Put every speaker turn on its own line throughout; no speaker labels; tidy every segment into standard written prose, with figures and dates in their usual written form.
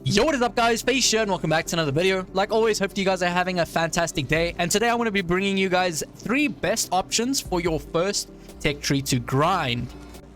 Yo, what is up guys, Face here and welcome back to another video. Like always, hope you guys are having a fantastic day, and today I want to be bringing you guys 3 best options for your first tech tree to grind.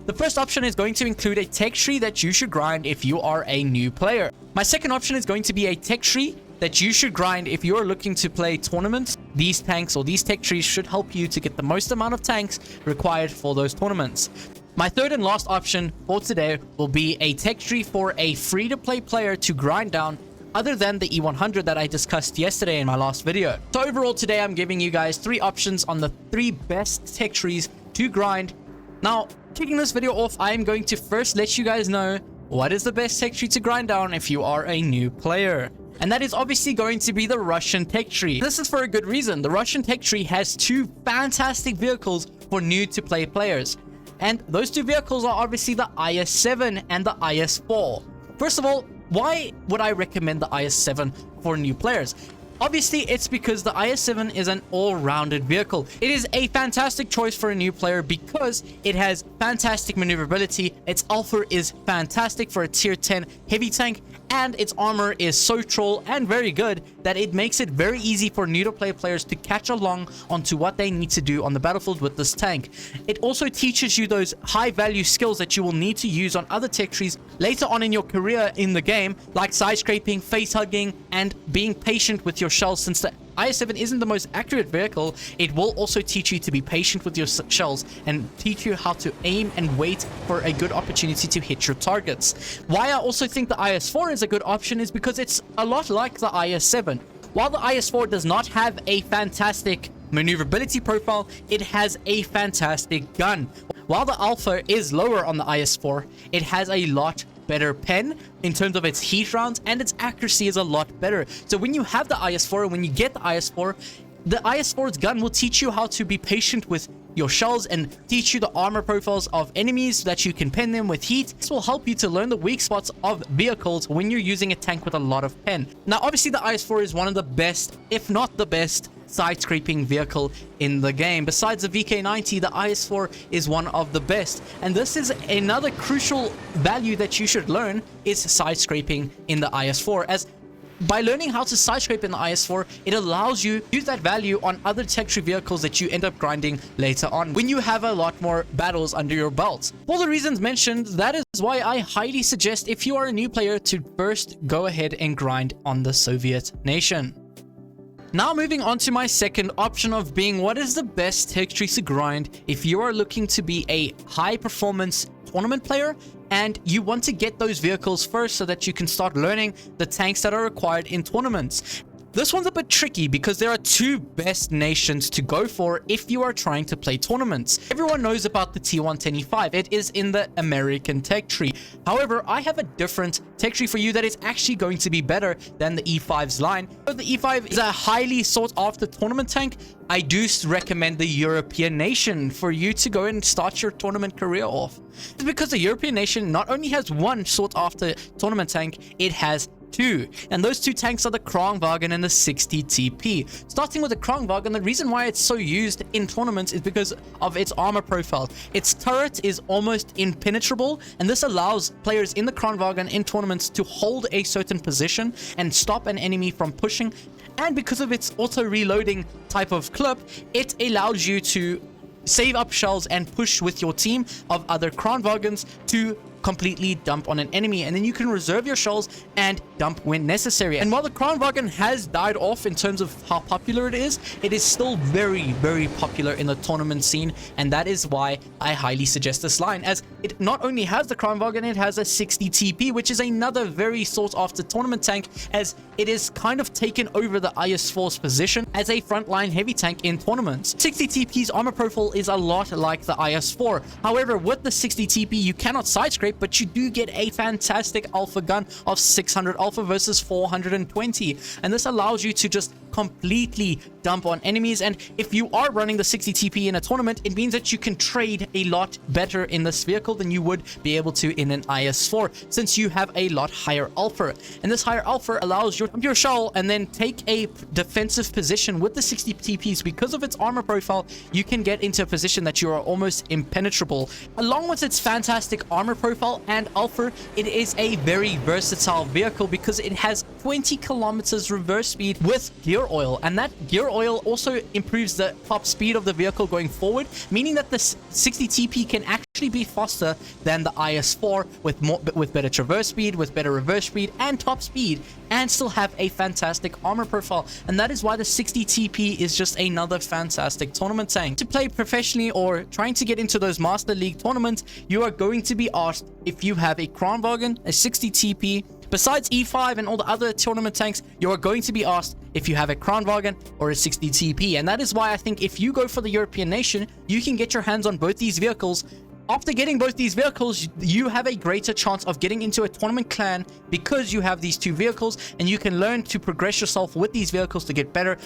The first option is going to include a tech tree that you should grind if you are a new player. My second option is going to be a tech tree that you should grind if you're looking to play tournaments. These tanks or these tech trees should help you to get the most amount of tanks required for those tournaments. My third and last option for today will be a tech tree for a free-to-play player to grind down other than the E100 that I discussed yesterday in my last video. So overall today I'm giving you guys 3 options on the 3 best tech trees to grind. Now, kicking this video off, I am going to first let you guys know what is the best tech tree to grind down if you are a new player. And that is obviously going to be the Russian tech tree. This is for a good reason. The Russian tech tree has 2 fantastic vehicles for new to play players. And those 2 vehicles are obviously the IS-7 and the IS-4. First of all, why would I recommend the IS-7 for new players? Obviously, it's because the IS-7 is an all-rounded vehicle. It is a fantastic choice for a new player because it has fantastic maneuverability, its alpha is fantastic for a tier 10 heavy tank, and its armor is so troll and very good that it makes it very easy for new to play players to catch along onto what they need to do on the battlefield with this tank. It also teaches you those high value skills that you will need to use on other tech trees later on in your career in the game, like side scraping, face hugging, and being patient with your shells. Since the IS-7 isn't the most accurate vehicle, it will also teach you to be patient with your shells and teach you how to aim and wait for a good opportunity to hit your targets. Why I also think the IS-4 is a good option is because it's a lot like the IS-7. While the IS-4 does not have a fantastic maneuverability profile, it has a fantastic gun. While the alpha is lower on the IS-4, it has a lot better pen in terms of its heat rounds, and its accuracy is a lot better. So when you have the IS-4 and when you get the IS-4, the IS-4's gun will teach you how to be patient with your shells and teach you the armor profiles of enemies so that you can pen them with heat. This will help you to learn the weak spots of vehicles when you're using a tank with a lot of pen. Now obviously the IS-4 is one of the best, if not the best, side scraping vehicle in the game. Besides the VK90, the IS-4 is one of the best, and this is another crucial value that you should learn is side scraping in the IS-4, as by learning how to side scrape in the IS-4, it allows you to use that value on other tech tree vehicles that you end up grinding later on when you have a lot more battles under your belt. For the reasons mentioned, that is why I highly suggest if you are a new player to first go ahead and grind on the Soviet nation. Now moving on to my second option of being what is the best tech tree to grind if you are looking to be a high performance tournament player and you want to get those vehicles first so that you can start learning the tanks that are required in tournaments. This one's a bit tricky because there are 2 best nations to go for if you are trying to play tournaments. Everyone knows about the T110E5. It is in the American tech tree. However, I have a different tech tree for you that is actually going to be better than the E5's line. So the E5 is a highly sought after tournament tank. I do recommend the European nation for you to go and start your tournament career off. It's because the European nation not only has one sought after tournament tank, it has 2, and those 2 tanks are the Krongwagen and the 60 TP. Starting with the Krongwagen, the reason why it's so used in tournaments is because of its armor profile. Its turret is almost impenetrable, and this allows players in the Krongwagen in tournaments to hold a certain position and stop an enemy from pushing. And because of its auto reloading type of clip, it allows you to save up shells and push with your team of other Krongwagens to completely dump on an enemy, and then you can reserve your shells and dump when necessary. And while the Krongwagen has died off in terms of how popular it is still very, very popular in the tournament scene, and that is why I highly suggest this line, as it not only has the Krongwagen, it has a 60 TP, which is another very sought after tournament tank, as it is kind of taken over the IS-4's position as a frontline heavy tank in tournaments. 60 TP's armor profile is a lot like the IS-4. However, with the 60 TP, you cannot side scrape, but you do get a fantastic alpha gun of 600 alpha versus 420, and this allows you to just completely dump on enemies. And if you are running the 60 TP in a tournament, it means that you can trade a lot better in this vehicle than you would be able to in an IS-4, since you have a lot higher alpha. And this higher alpha allows you to dump your shell and then take a defensive position with the 60 TPs. Because of its armor profile, you can get into a position that you are almost impenetrable. Along with its fantastic armor profile, profile and alpha, it is a very versatile vehicle because it has 20 kilometers reverse speed with gear oil, and that gear oil also improves the top speed of the vehicle going forward, meaning that the 60 TP can actually be faster than the IS4 with better traverse speed, with better reverse speed and top speed, and still have a fantastic armor profile. And that is why the 60 TP is just another fantastic tournament tank. To play professionally or trying to get into those Master League tournaments, you are going to be asked if you have a Kranwagen, a 60 TP. Besides E5 and all the other tournament tanks, you are going to be asked if you have a Kranwagen or a 60 TP. And that is why I think if you go for the European nation, you can get your hands on both these vehicles. After getting both these vehicles, you have a greater chance of getting into a tournament clan because you have these two vehicles, and you can learn to progress yourself with these vehicles to get better.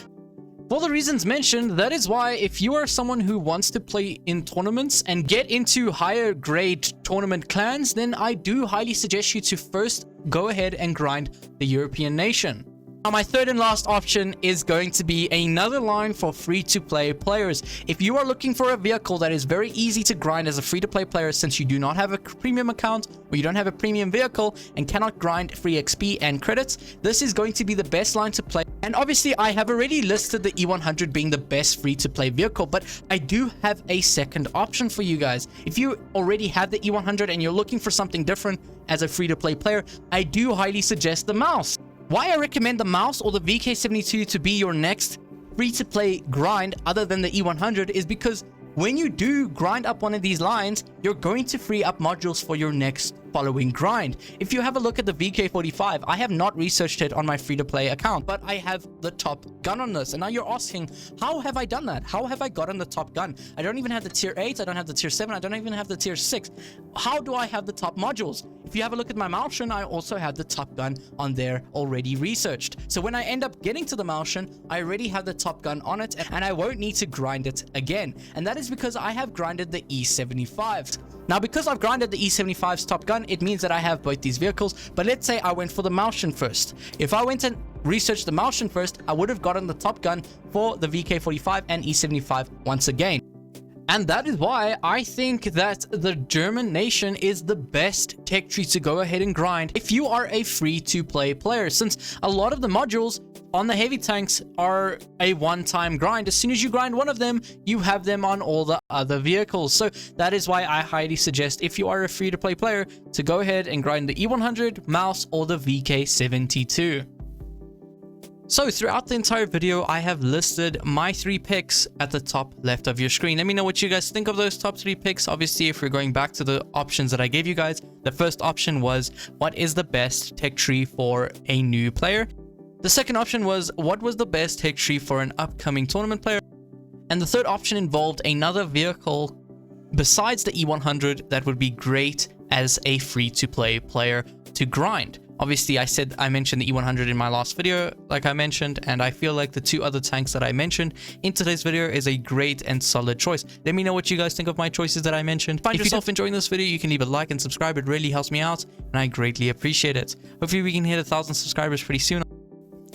For the reasons mentioned, that is why if you are someone who wants to play in tournaments and get into higher grade tournament clans, then I do highly suggest you to first go ahead and grind the European nation. Now, my third and last option is going to be another line for free-to-play players. If you are looking for a vehicle that is very easy to grind as a free-to-play player, since you do not have a premium account or you don't have a premium vehicle and cannot grind free XP and credits, this is going to be the best line to play. And obviously, I have already listed the E100 being the best free-to-play vehicle, but I do have a second option for you guys. If you already have the E100 and you're looking for something different as a free-to-play player, I do highly suggest the mouse. Why I recommend the mouse or the VK72 to be your next free-to-play grind other than the E100 is because when you do grind up one of these lines, you're going to free up modules for your next following grind. If you have a look at the VK45, I have not researched it on my free-to-play account, but I have the top gun on this. And now you're asking, how have I done that? How have I gotten the top gun? I don't even have the tier 8, I don't have the tier 7, I don't even have the tier 6. How do I have the top modules? If you have a look at my Malshin, I also have the top gun on there already researched. So when I end up getting to the Malshin, I already have the top gun on it, and I won't need to grind it again. And that is because I have grinded the E75. Now, because I've grinded the E75's top gun, it means that I have both these vehicles. But let's say I went for the Malshin first. If I went and researched the Malshin first, I would have gotten the top gun for the VK45 and E75 once again. And that is why I think that the German nation is the best tech tree to go ahead and grind if you are a free-to-play player, since a lot of the modules on the heavy tanks are a one-time grind. As soon as you grind one of them, you have them on all the other vehicles. So that is why I highly suggest, if you are a free-to-play player, to go ahead and grind the E100, mouse, or the VK72. So throughout the entire video, I have listed my 3 picks at the top left of your screen. Let me know what you guys think of those top 3 picks. Obviously, if we're going back to the options that I gave you guys, the first option was, what is the best tech tree for a new player? The second option was, what was the best tech tree for an upcoming tournament player? And the third option involved another vehicle besides the E100 that would be great as a free-to-play player to grind. Obviously, I mentioned the E100 in my last video, like I mentioned, and I feel like the 2 other tanks that I mentioned in today's video is a great and solid choice. Let me know what you guys think of my choices that I mentioned. If yourself enjoying this video, you can leave a like and subscribe. It really helps me out, and I greatly appreciate it. Hopefully, we can hit 1,000 subscribers pretty soon.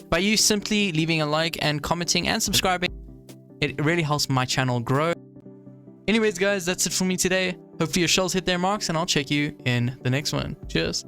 By you simply leaving a like and commenting and subscribing, it really helps my channel grow. Anyways, guys, that's it for me today. Hopefully your shells hit their marks, and I'll check you in the next one. Cheers.